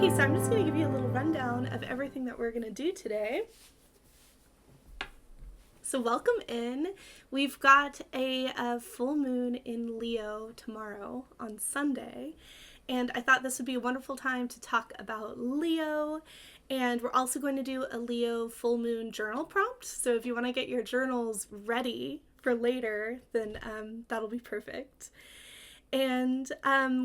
Okay, so I'm just going to give you a little rundown of everything that we're going to do today. So welcome in. We've got a full moon in Leo tomorrow on Sunday, and I thought this would be a wonderful time to talk about Leo. And we're also going to do a Leo full moon journal prompt. So if you want to get your journals ready for later, then that'll be perfect. And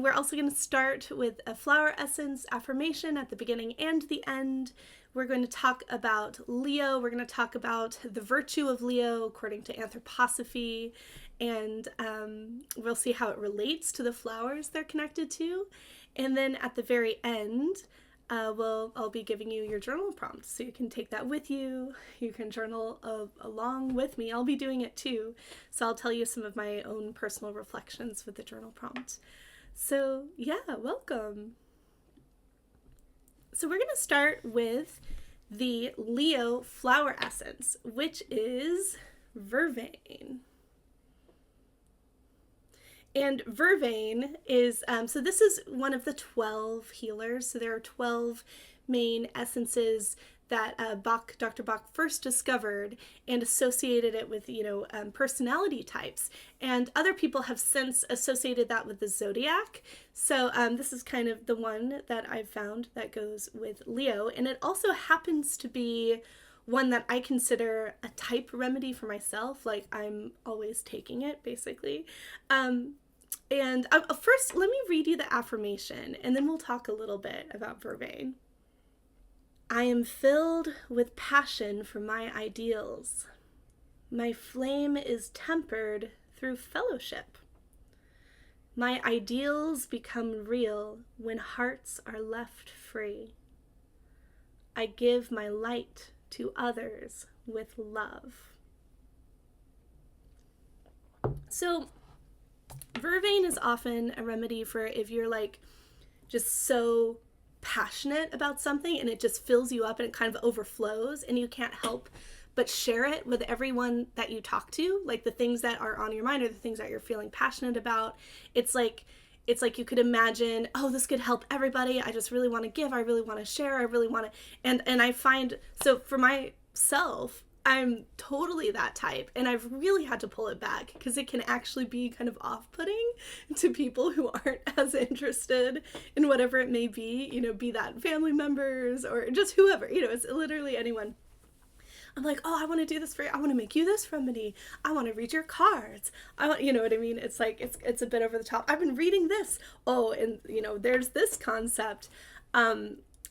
we're also going to start with a flower essence affirmation at the beginning and the end. We're going to talk about Leo. We're going to talk about the virtue of Leo according to anthroposophy. And we'll see how it relates to the flowers they're connected to. And then at the very end, I'll be giving you your journal prompt, so you can take that with you. You can journal along with me. I'll be doing it too, so I'll tell you some of my own personal reflections with the journal prompt. So yeah, welcome. So we're going to start with the Leo flower essence, which is vervain. And vervain is, so this is one of the 12 healers. So there are 12 main essences that Dr. Bach first discovered and associated it with, personality types. And other people have since associated that with the zodiac. So this is kind of the one that I've found that goes with Leo. And it also happens to be one that I consider a type remedy for myself. Like, I'm always taking it, basically. And first, let me read you the affirmation, and then we'll talk a little bit about vervain. I am filled with passion for my ideals. My flame is tempered through fellowship. My ideals become real when hearts are left free. I give my light to others with love. So, vervain is often a remedy for if you're like just so passionate about something and it just fills you up and it kind of overflows and you can't help but share it with everyone that you talk to, like the things that are on your mind or the things that you're feeling passionate about. It's like you could imagine, oh, this could help everybody. I just really want to give. I really want to share. I really want to. And I find, so for myself, I'm totally that type, and I've really had to pull it back because it can actually be kind of off-putting to people who aren't as interested in whatever it may be, be that family members or just whoever, it's literally anyone. I'm like, oh, I want to do this for you. I want to make you this remedy. I want to read your cards. I want, you know what I mean? It's like, it's a bit over the top. I've been reading this. Oh, and there's this concept.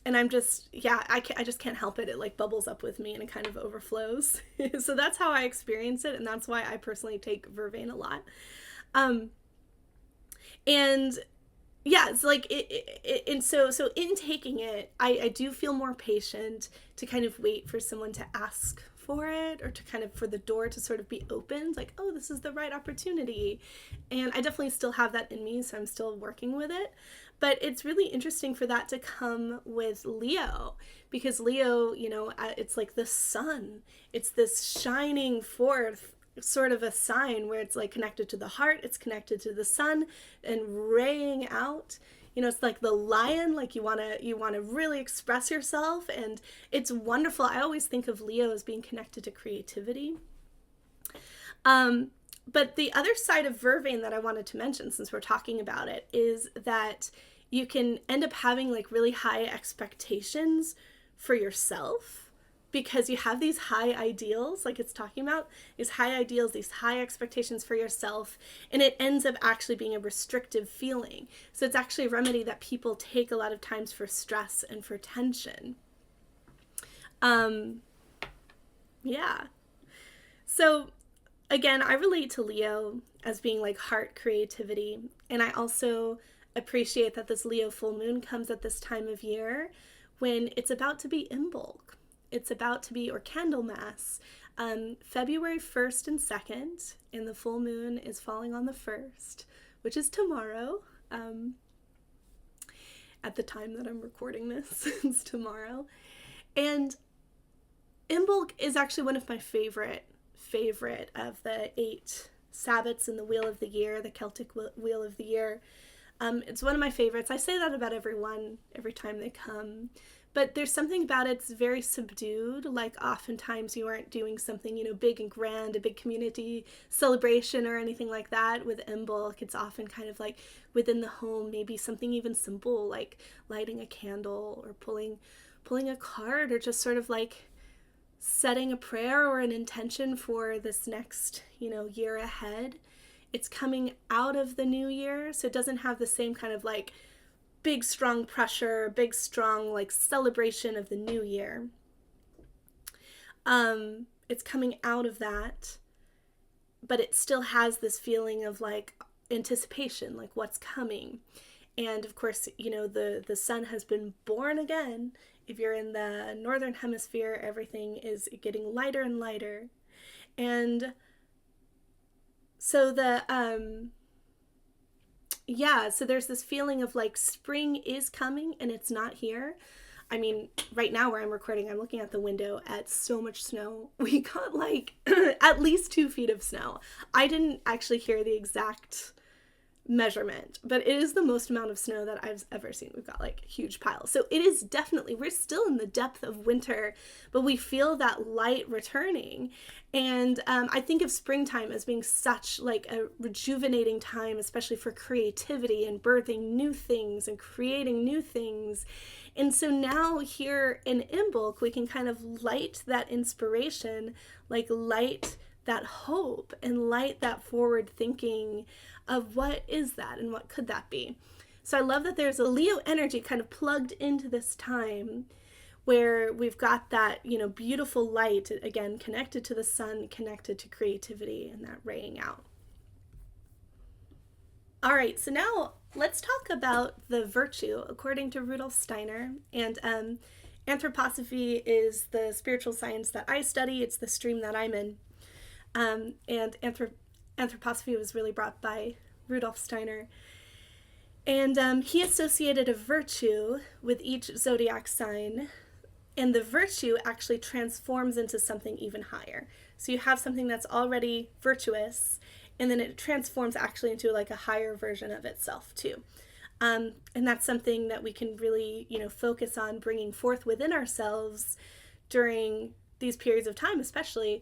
And I'm just, I just can't help it. It like bubbles up with me and it kind of overflows. So that's how I experience it. And that's why I personally take vervain a lot. And yeah, it's like, and so in taking it, I do feel more patient to kind of wait for someone to ask for it or to kind of for the door to sort of be opened, like, oh, this is the right opportunity. And I definitely still have that in me, so I'm still working with it. But it's really interesting for that to come with Leo, because Leo, it's like the sun. It's this shining forth sort of a sign where it's like connected to the heart, it's connected to the sun and raying out. It's like the lion, like you want to really express yourself, and it's wonderful. I always think of Leo as being connected to creativity. But the other side of vervain that I wanted to mention, since we're talking about it, is that you can end up having like really high expectations for yourself because you have these high ideals, like it's talking about, these high ideals, these high expectations for yourself, and it ends up actually being a restrictive feeling. So it's actually a remedy that people take a lot of times for stress and for tension. Yeah. So again, I relate to Leo as being like heart creativity, and I also appreciate that this Leo full moon comes at this time of year when it's about to be Imbolc. It's about to be, or Candlemas, February 1st and 2nd, and the full moon is falling on the 1st, which is tomorrow. At the time that I'm recording this, it's tomorrow. And Imbolc is actually one of my favorite of the 8 Sabbats in the Wheel of the Year, the Celtic Wheel of the Year. It's one of my favorites. I say that about every time they come. But there's something about it that's very subdued. Like oftentimes you aren't doing something, big and grand, a big community celebration or anything like that. With Imbolc, it's often kind of like within the home, maybe something even simple like lighting a candle or pulling a card, or just sort of like setting a prayer or an intention for this next, year ahead. It's coming out of the new year, so it doesn't have the same kind of like big strong pressure, big strong like celebration of the new year. It's coming out of that, but it still has this feeling of like anticipation, like what's coming. And of course, the sun has been born again. If you're in the northern hemisphere, everything is getting lighter and lighter. And so so there's this feeling of like spring is coming and it's not here. I mean, right now where I'm recording, I'm looking at the window at so much snow. We got like at least 2 feet of snow. I didn't actually hear the exact measurement, but it is the most amount of snow that I've ever seen. We've got like huge piles. So it is definitely, we're still in the depth of winter, but we feel that light returning. And I think of springtime as being such like a rejuvenating time, especially for creativity and birthing new things and creating new things. And so now here in Imbolc, we can kind of light that inspiration, like light that hope and light that forward thinking of what is that and what could that be. So I love that there's a Leo energy kind of plugged into this time where we've got that, beautiful light, again, connected to the sun, connected to creativity and that raying out. All right, so now let's talk about the virtue according to Rudolf Steiner. And anthroposophy is the spiritual science that I study. It's the stream that I'm in. And anthroposophy was really brought by Rudolf Steiner. And he associated a virtue with each zodiac sign, and the virtue actually transforms into something even higher. So you have something that's already virtuous, and then it transforms actually into like a higher version of itself too. And that's something that we can really, focus on bringing forth within ourselves during these periods of time, especially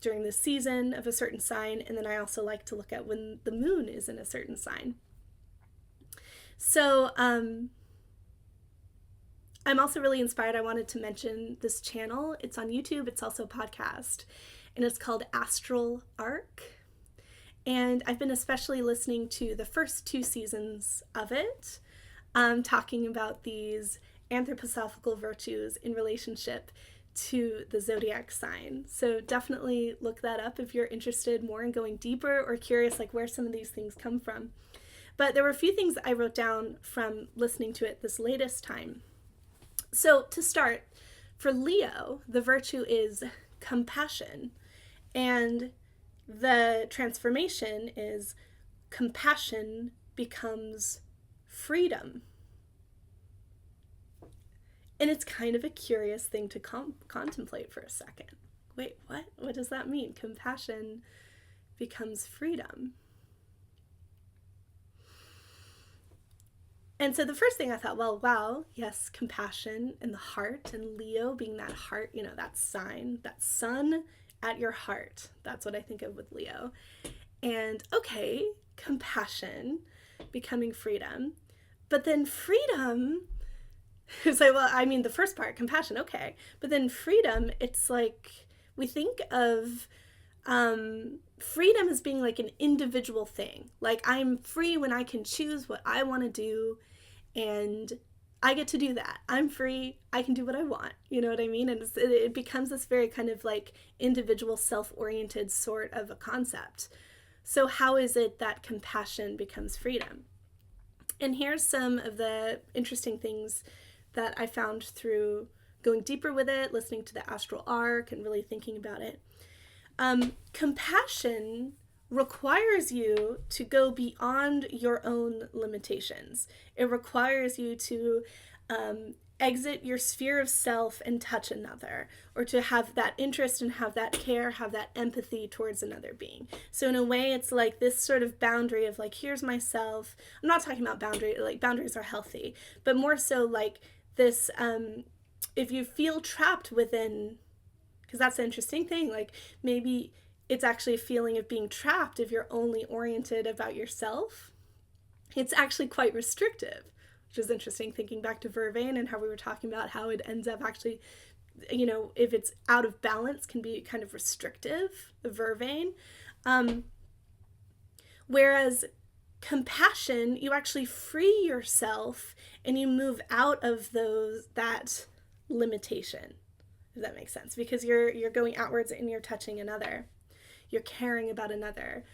during the season of a certain sign. And then I also like to look at when the moon is in a certain sign. So I'm also really inspired. I wanted to mention this channel. It's on YouTube. It's also a podcast, and it's called Astral Arc. And I've been especially listening to the first 2 seasons of it, talking about these anthroposophical virtues in relationship to the zodiac sign. So definitely look that up if you're interested more in going deeper or curious like where some of these things come from. But there were a few things that I wrote down from listening to it this latest time. So to start, for Leo, the virtue is compassion, and the transformation is compassion becomes freedom. And it's kind of a curious thing to contemplate for a second. Wait, what? What does that mean? Compassion becomes freedom. And so the first thing I thought, well, wow, yes, compassion and the heart, and Leo being that heart, that sign, that sun at your heart. That's what I think of with Leo. And okay, compassion becoming freedom. But then freedom, so, well, I mean, the first part, compassion, okay. But then freedom, it's like we think of freedom as being like an individual thing. Like I'm free when I can choose what I want to do, and I get to do that. I'm free. I can do what I want. You know what I mean? And it becomes this very kind of like individual, self-oriented sort of a concept. So how is it that compassion becomes freedom? And here's some of the interesting things that I found through going deeper with it, listening to the Astral Arc, and really thinking about it. Compassion requires you to go beyond your own limitations. It requires you to exit your sphere of self and touch another, or to have that interest and have that care, have that empathy towards another being. So in a way, it's like this sort of boundary of like, here's myself. I'm not talking about boundary, like boundaries are healthy, but more so like this, if you feel trapped within, because that's the interesting thing, like maybe it's actually a feeling of being trapped if you're only oriented about yourself. It's actually quite restrictive, which is interesting, thinking back to Vervain and how we were talking about how it ends up actually, you know, if it's out of balance, can be kind of restrictive, the Vervain. Whereas compassion, you actually free yourself and you move out of that limitation, if that makes sense, because you're going outwards and you're touching another. You're caring about another.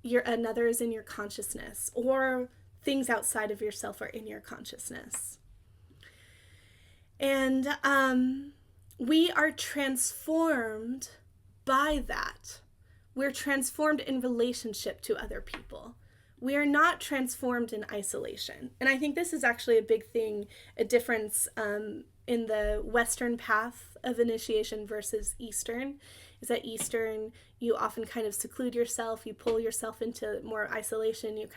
Another is in your consciousness, or things outside of yourself are in your consciousness. And we are transformed by that. We're transformed in relationship to other people. We are not transformed in isolation. And I think this is actually a big thing, a difference in the Western path of initiation versus Eastern, is that Eastern, you often kind of seclude yourself, you pull yourself into more isolation, you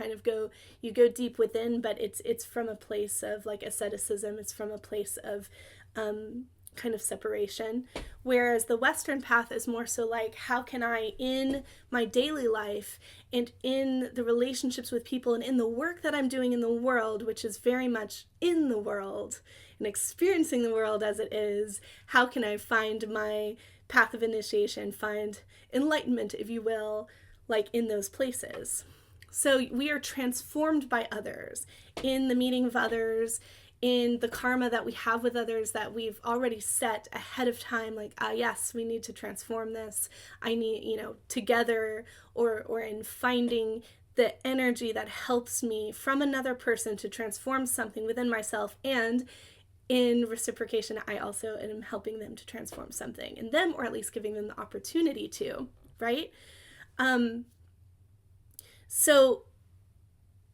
go deep within, but it's from a place of like asceticism, it's from a place of kind of separation. Whereas the Western path is more so like, how can I, in my daily life and in the relationships with people and in the work that I'm doing in the world, which is very much in the world and experiencing the world as it is, how can I find my path of initiation, find enlightenment, if you will, like in those places. So we are transformed by others, in the meeting of others, in the karma that we have with others that we've already set ahead of time, like, yes, we need to transform this. I need, together, or in finding the energy that helps me from another person to transform something within myself, and in reciprocation, I also am helping them to transform something in them, or at least giving them the opportunity to, right? So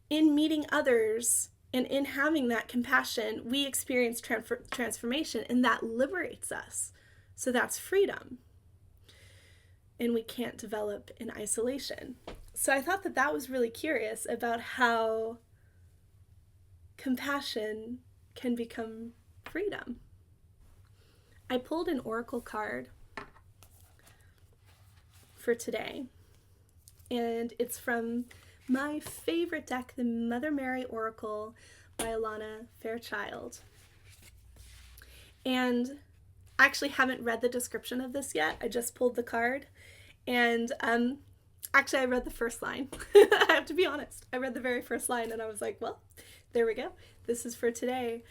in meeting others and in having that compassion, we experience transformation, and that liberates us. So that's freedom. And we can't develop in isolation. So I thought that was really curious about how compassion can become freedom. I pulled an oracle card for today, and it's from my favorite deck, the Mother Mary Oracle by Alana Fairchild. And I actually haven't read the description of this yet. I just pulled the card, and actually I read the first line. I have to be honest. I read the very first line and I was like, well, there we go. This is for today.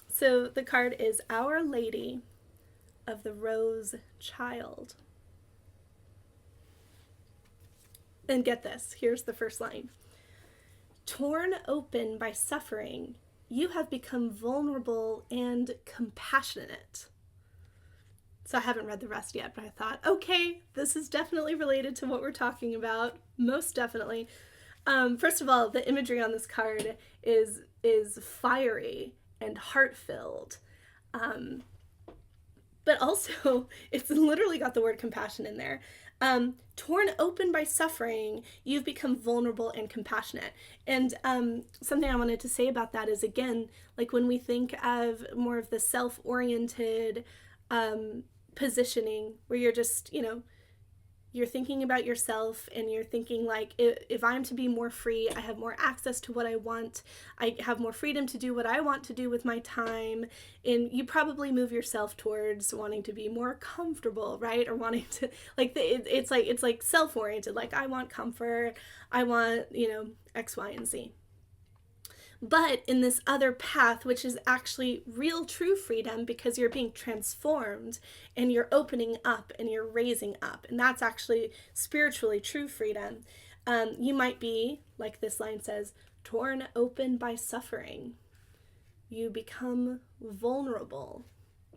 So the card is Our Lady of the Rose Child. And get this, here's the first line. Torn open by suffering, you have become vulnerable and compassionate. So I haven't read the rest yet, but I thought, okay, this is definitely related to what we're talking about. Most definitely. First of all, the imagery on this card is fiery and heart-filled. But also, it's literally got the word compassion in there. Torn open by suffering, you've become vulnerable and compassionate. And something I wanted to say about that is, again, like when we think of more of the self-oriented positioning, where you're just, you're thinking about yourself and you're thinking like, if I'm to be more free, I have more access to what I want, I have more freedom to do what I want to do with my time, and you probably move yourself towards wanting to be more comfortable, right? Or wanting to, like, it's like self-oriented, like I want comfort, I want, X, Y, and Z. But in this other path, which is actually real true freedom, because you're being transformed and you're opening up and you're raising up, and that's actually spiritually true freedom, you might be, like this line says, torn open by suffering. You become vulnerable,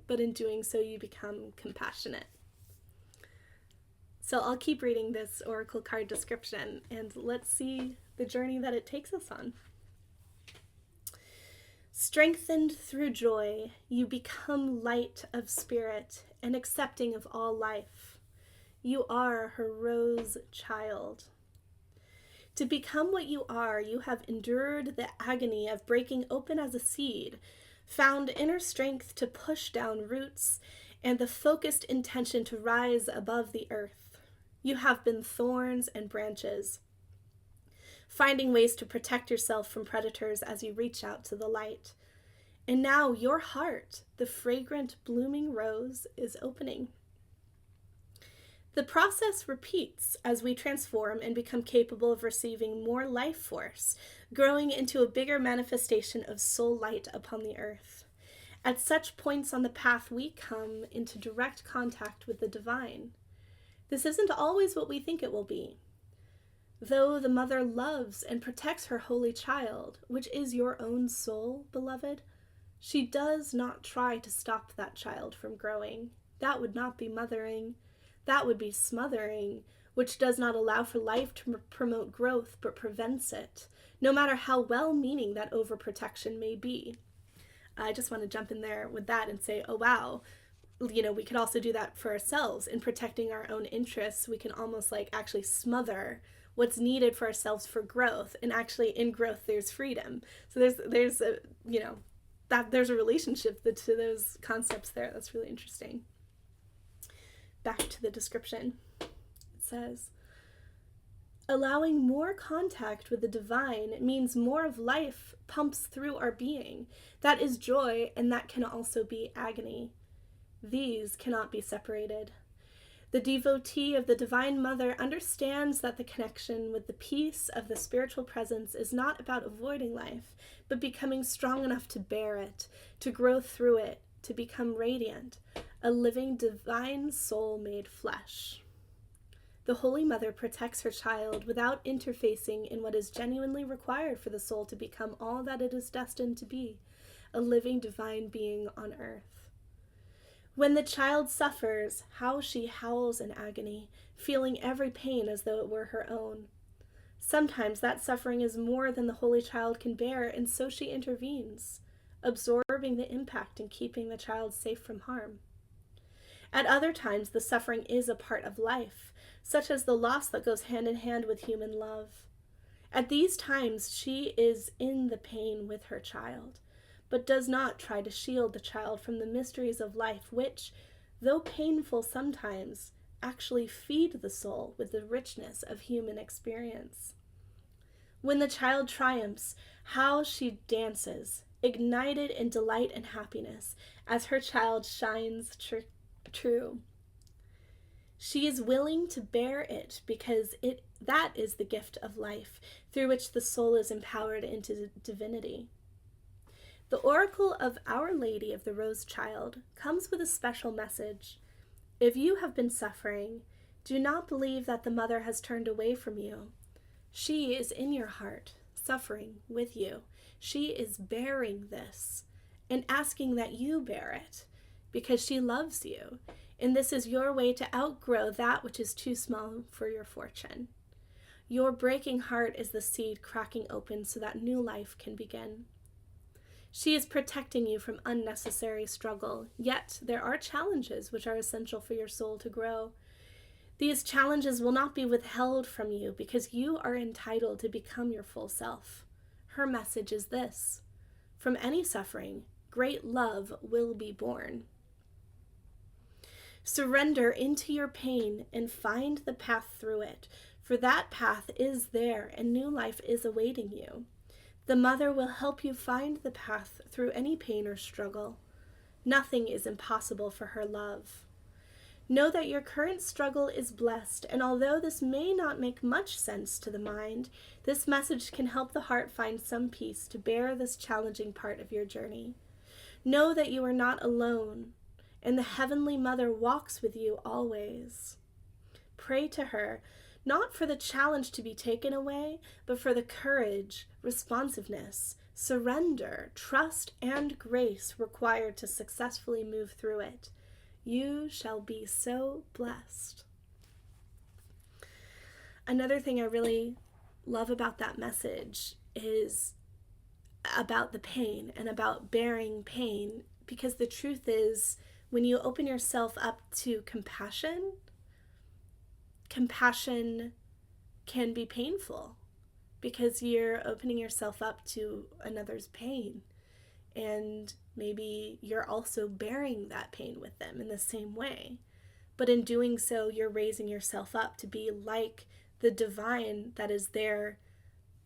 but in doing so you become compassionate. So I'll keep reading this oracle card description, and let's see the journey that it takes us on. Strengthened through joy, you become light of spirit and accepting of all life. You are her rose child. To become what you are, you have endured the agony of breaking open as a seed, found inner strength to push down roots, and the focused intention to rise above the earth. You have been thorns and branches, finding ways to protect yourself from predators as you reach out to the light. And now your heart, the fragrant blooming rose, is opening. The process repeats as we transform and become capable of receiving more life force, growing into a bigger manifestation of soul light upon the earth. At such points on the path, we come into direct contact with the divine. This isn't always what we think it will be. Though the mother loves and protects her holy child, which is your own soul, beloved, she does not try to stop that child from growing. That would not be mothering. That would be smothering, which does not allow for life to promote growth but prevents it, no matter how well-meaning that overprotection may be. I just want to jump in there with that and say, oh wow, we could also do that for ourselves in protecting our own interests. We can almost actually smother what's needed for ourselves for growth, and actually in growth there's freedom. So there's a there's a relationship to those concepts there. That's really interesting. Back to the description. It says, allowing more contact with the divine means more of life pumps through our being. That is joy, and that can also be agony. These cannot be separated. The devotee of the Divine Mother understands that the connection with the peace of the spiritual presence is not about avoiding life, but becoming strong enough to bear it, to grow through it, to become radiant, a living divine soul made flesh. The Holy Mother protects her child without interfacing in what is genuinely required for the soul to become all that it is destined to be, a living divine being on earth. When the child suffers, how she howls in agony, feeling every pain as though it were her own. Sometimes that suffering is more than the Holy Child can bear, and so she intervenes, absorbing the impact and keeping the child safe from harm. At other times, the suffering is a part of life, such as the loss that goes hand in hand with human love. At these times, she is in the pain with her child, but does not try to shield the child from the mysteries of life which, though painful sometimes, actually feed the soul with the richness of human experience. When the child triumphs, how she dances, ignited in delight and happiness, as her child shines true. She is willing to bear it because that is the gift of life, through which the soul is empowered into divinity. The oracle of Our Lady of the Rose Child comes with a special message. If you have been suffering, do not believe that the Mother has turned away from you. She is in your heart, suffering with you. She is bearing this and asking that you bear it because she loves you, and this is your way to outgrow that which is too small for your fortune. Your breaking heart is the seed cracking open so that new life can begin. She is protecting you from unnecessary struggle, yet there are challenges which are essential for your soul to grow. These challenges will not be withheld from you because you are entitled to become your full self. Her message is this: from any suffering, great love will be born. Surrender into your pain and find the path through it, for that path is there and new life is awaiting you. The Mother will help you find the path through any pain or struggle. Nothing is impossible for her love. Know that your current struggle is blessed, and although this may not make much sense to the mind, this message can help the heart find some peace to bear this challenging part of your journey. Know that you are not alone, and the Heavenly Mother walks with you always. Pray to her, not for the challenge to be taken away, but for the courage, responsiveness, surrender, trust, and grace required to successfully move through it. You shall be so blessed. Another thing I really love about that message is about the pain and about bearing pain, because the truth is, when you open yourself up to compassion, compassion can be painful because you're opening yourself up to another's pain. And maybe you're also bearing that pain with them in the same way. But in doing so, you're raising yourself up to be like the divine that is there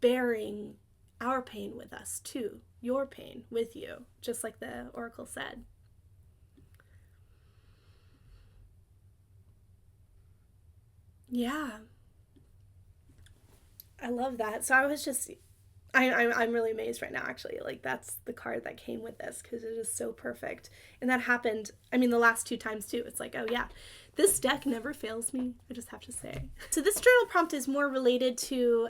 bearing our pain with us too, your pain with you, just like the oracle said. Yeah, I love that. So I was just, I'm really amazed right now, actually. Like, that's the card that came with this because it is so perfect. And that happened, I mean, the last 2 times too. It's like, oh yeah, this deck never fails me, I just have to say. So this journal prompt is more related to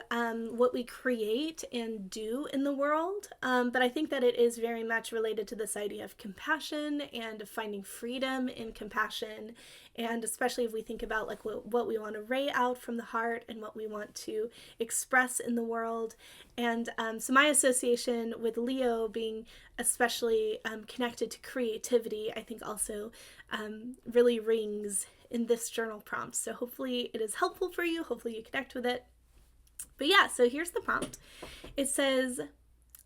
what we create and do in the world. But I think that it is very much related to this idea of compassion and of finding freedom in compassion. And especially if we think about like what we want to ray out from the heart and what we want to express in the world. And so my association with Leo being especially connected to creativity, I think also really rings in this journal prompt. So hopefully it is helpful for you. Hopefully you connect with it. But yeah, so here's the prompt. It says,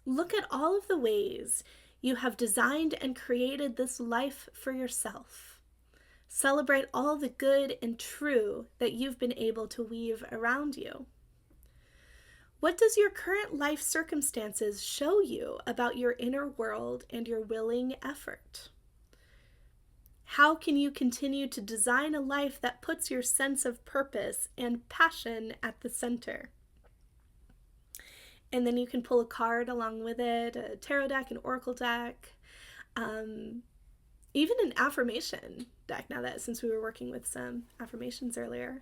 look at all of the ways you have designed and created this life for yourself. Celebrate all the good and true that you've been able to weave around you. What does your current life circumstances show you about your inner world and your willing effort? How can you continue to design a life that puts your sense of purpose and passion at the center? And then you can pull a card along with it, a tarot deck, an oracle deck, even an affirmation deck, now that since we were working with some affirmations earlier.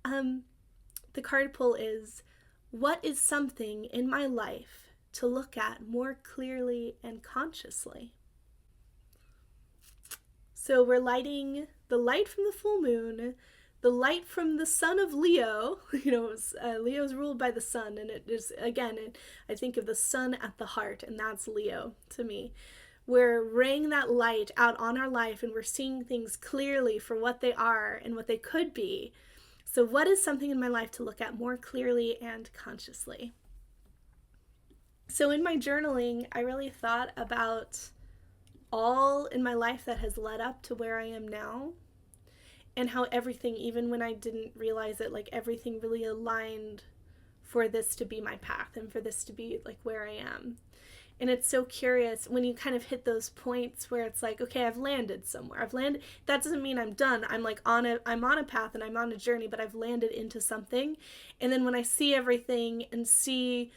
The card pull is, what is something in my life to look at more clearly and consciously? So we're lighting the light from the full moon, the light from the sun of Leo. Leo's ruled by the sun, and it is, again, I think of the sun at the heart, and that's Leo to me. We're raying that light out on our life, and we're seeing things clearly for what they are and what they could be. So what is something in my life to look at more clearly and consciously? So in my journaling, I really thought about all in my life that has led up to where I am now, and how everything, even when I didn't realize it, like everything really aligned for this to be my path and for this to be like where I am. And it's so curious when you kind of hit those points where it's like, okay, I've landed somewhere. That doesn't mean I'm done. I'm on a path and I'm on a journey, but I've landed into something. And then when I see everything and see,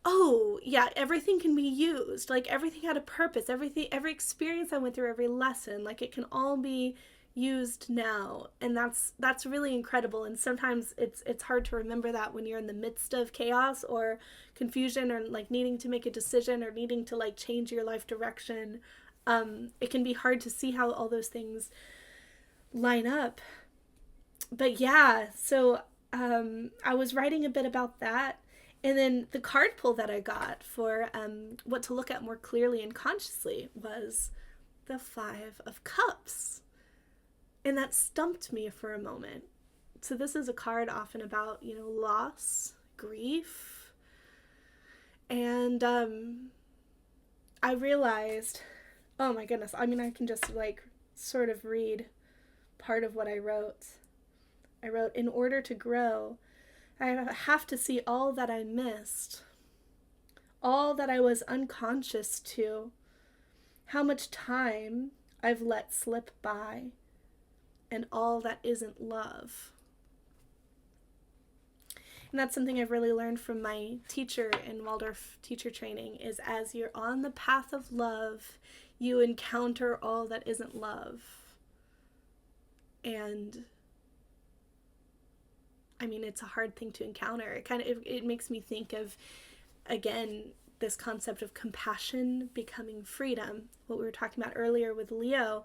oh yeah, everything can be used. Like everything had a purpose. Every experience I went through, every lesson, like it can all be used now. And that's really incredible. And sometimes it's hard to remember that when you're in the midst of chaos or confusion, or like needing to make a decision, or needing to like change your life direction. It can be hard to see how all those things line up. But yeah, so I was writing a bit about that. And then the card pull that I got for what to look at more clearly and consciously was the 5 of Cups. And that stumped me for a moment. So this is a card often about, loss, grief. And I realized, oh my goodness, I mean, I can just like sort of read part of what I wrote. I wrote, in order to grow, I have to see all that I missed, all that I was unconscious to, how much time I've let slip by, and all that isn't love. And that's something I've really learned from my teacher in Waldorf teacher training, is as you're on the path of love, you encounter all that isn't love. And I mean, it's a hard thing to encounter. It makes me think of, again, this concept of compassion becoming freedom. What we were talking about earlier with Leo,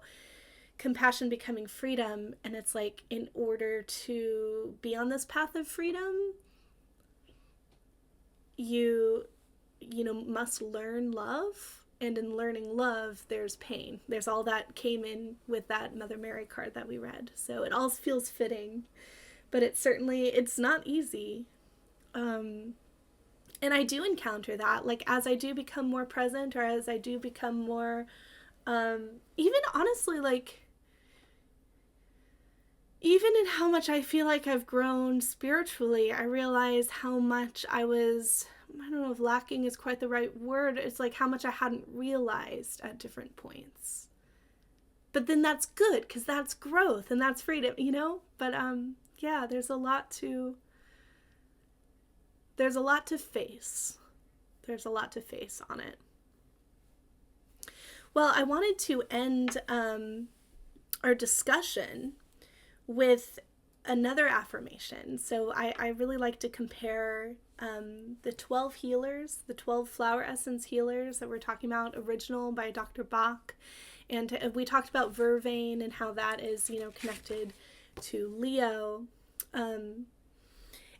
compassion becoming freedom. And it's like, in order to be on this path of freedom, you must learn love. And in learning love, there's pain. There's all that came in with that Mother Mary card that we read. So it all feels fitting. But it's not easy. And I do encounter that. Like, as I do become more present, or as I do become more, even honestly, like, even in how much I feel like I've grown spiritually, I realize how much I don't know if lacking is quite the right word. It's like how much I hadn't realized at different points. But then that's good, because that's growth and that's freedom, But yeah, there's a lot to face. There's a lot to face on it. Well, I wanted to end our discussion with another affirmation. So I really like to compare the 12 healers, the 12 flower essence healers that we're talking about, original by Dr. Bach. And we talked about vervain and how that is, connected to Leo.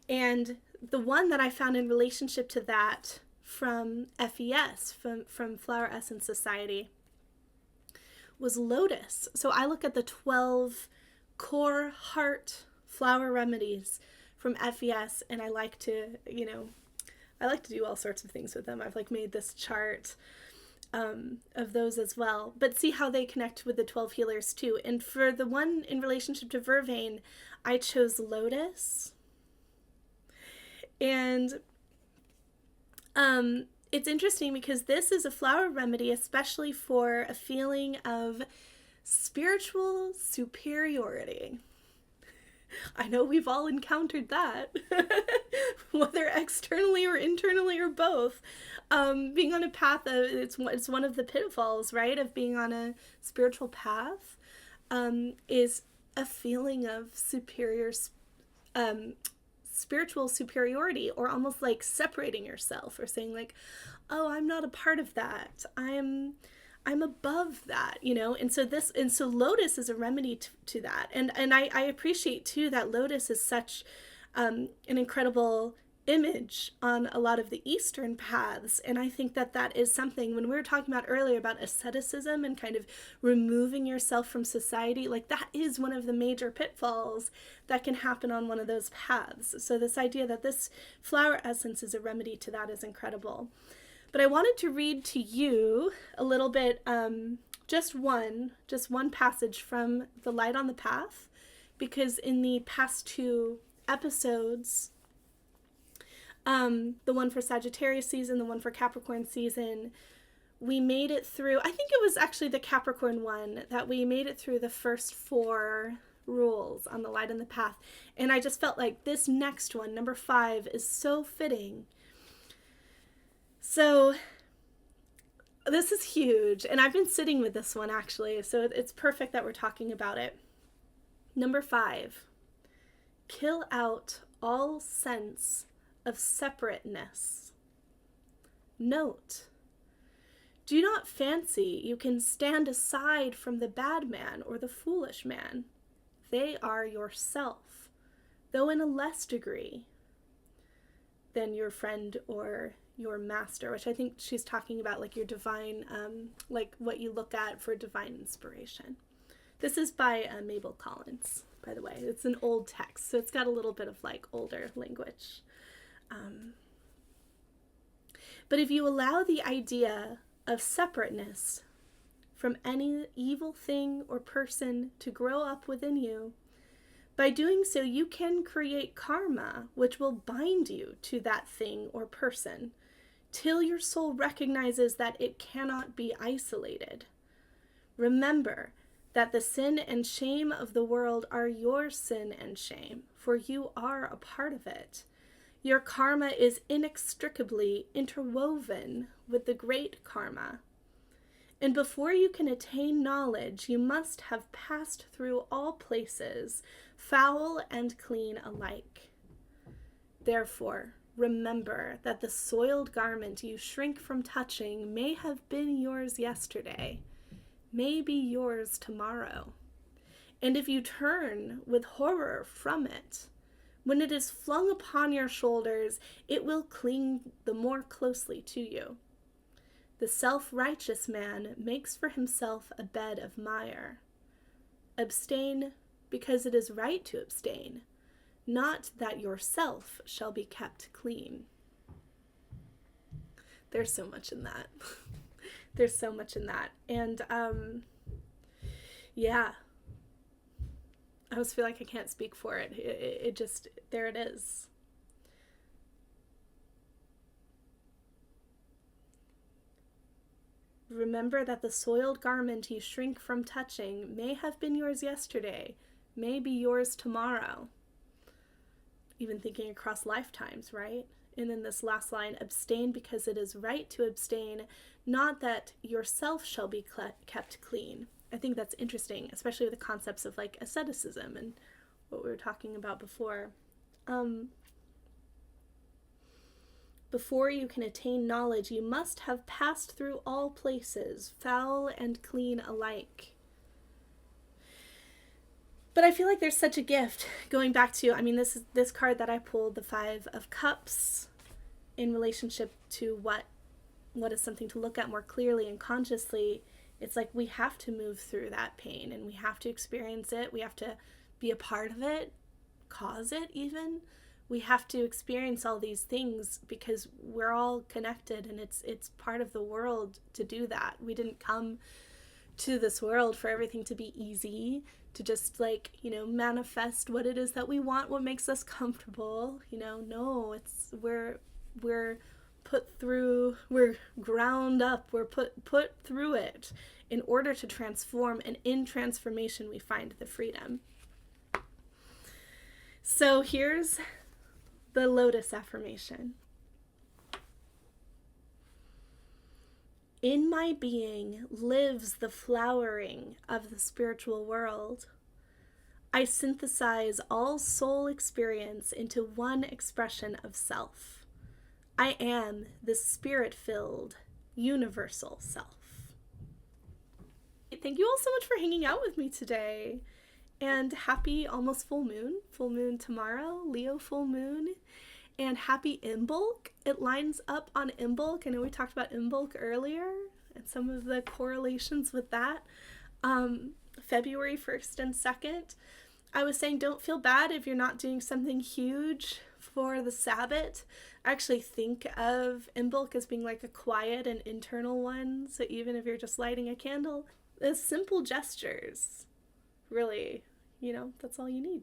And the one that I found in relationship to that from FES, from Flower Essence Society, was lotus. So I look at the 12 core heart flower remedies from FES, and I like to do all sorts of things with them. I've made this chart of those as well, but see how they connect with the 12 healers too. And for the one in relationship to vervain, I chose lotus. And it's interesting because this is a flower remedy, especially for a feeling of spiritual superiority. I know we've all encountered that, whether externally or internally or both. Being on a path it's one of the pitfalls, right, of being on a spiritual path, is a feeling of spiritual superiority, or almost like separating yourself, or saying like, oh, I'm not a part of that. I'm above that, and so lotus is a remedy to that. And I appreciate too that lotus is such an incredible image on a lot of the Eastern paths. And I think that is something, when we were talking about earlier about asceticism and kind of removing yourself from society, like that is one of the major pitfalls that can happen on one of those paths. So this idea that this flower essence is a remedy to that is incredible. But I wanted to read to you a little bit, just one passage from The Light on the Path, because in the past 2 episodes, the one for Sagittarius season, the one for Capricorn season, we made it through, I think it was actually the Capricorn one, that we made it through the first 4 rules on The Light on the Path. And I just felt like this next one, number 5, is so fitting. So this is huge, and I've been sitting with this one actually, so it's perfect that we're talking about it. Number 5, kill out all sense of separateness. Note, do not fancy you can stand aside from the bad man or the foolish man. They are yourself, though in a less degree than your friend or your master, which I think she's talking about like your divine, like what you look at for divine inspiration. This is by Mabel Collins, by the way. It's an old text, so it's got a little bit of like older language. But if you allow the idea of separateness from any evil thing or person to grow up within you, by doing so you can create karma which will bind you to that thing or person, till your soul recognizes that it cannot be isolated. Remember that the sin and shame of the world are your sin and shame, for you are a part of it. Your karma is inextricably interwoven with the great karma. And before you can attain knowledge, you must have passed through all places, foul and clean alike. Therefore, remember that the soiled garment you shrink from touching may have been yours yesterday, may be yours tomorrow. And if you turn with horror from it, When it is flung upon your shoulders, it will cling the more closely to you. The self-righteous man makes for himself a bed of mire. Abstain because it is right to abstain, not that yourself shall be kept clean. There's so much in that. There's so much in that. And yeah, I always feel like I can't speak for it. It just, there it is. Remember that the soiled garment you shrink from touching may have been yours yesterday, may be yours tomorrow. Even thinking across lifetimes, right? And then this last line, abstain because it is right to abstain, not that yourself shall be kept clean. I think that's interesting, especially with the concepts of like asceticism and what we were talking about before. Before you can attain knowledge, you must have passed through all places, foul and clean alike. But I feel like there's such a gift going back to, I mean, this card that I pulled, the Five of Cups, in relationship to what is something to look at more clearly and consciously. It's like we have to move through that pain and we have to experience it. We have to be a part of it, cause it even. We have to experience all these things because we're all connected and it's part of the world to do that. We didn't come to this world for everything to be easy, to just like, manifest what it is that we want, what makes us comfortable. No, it's we're put through, we're ground up, we're put through it in order to transform, and in transformation we find the freedom. So here's the Lotus affirmation. In my being lives the flowering of the spiritual world. I synthesize all soul experience into one expression of self. I am the spirit-filled, universal self. Thank you all so much for hanging out with me today. And happy almost full moon tomorrow, Leo full moon. And happy Imbolc. It lines up on Imbolc. I know we talked about Imbolc earlier and some of the correlations with that. February 1st and 2nd. I was saying don't feel bad if you're not doing something huge for the Sabbath. I actually think of Imbolc as being like a quiet and internal one. So even if you're just lighting a candle, the simple gestures, really, that's all you need.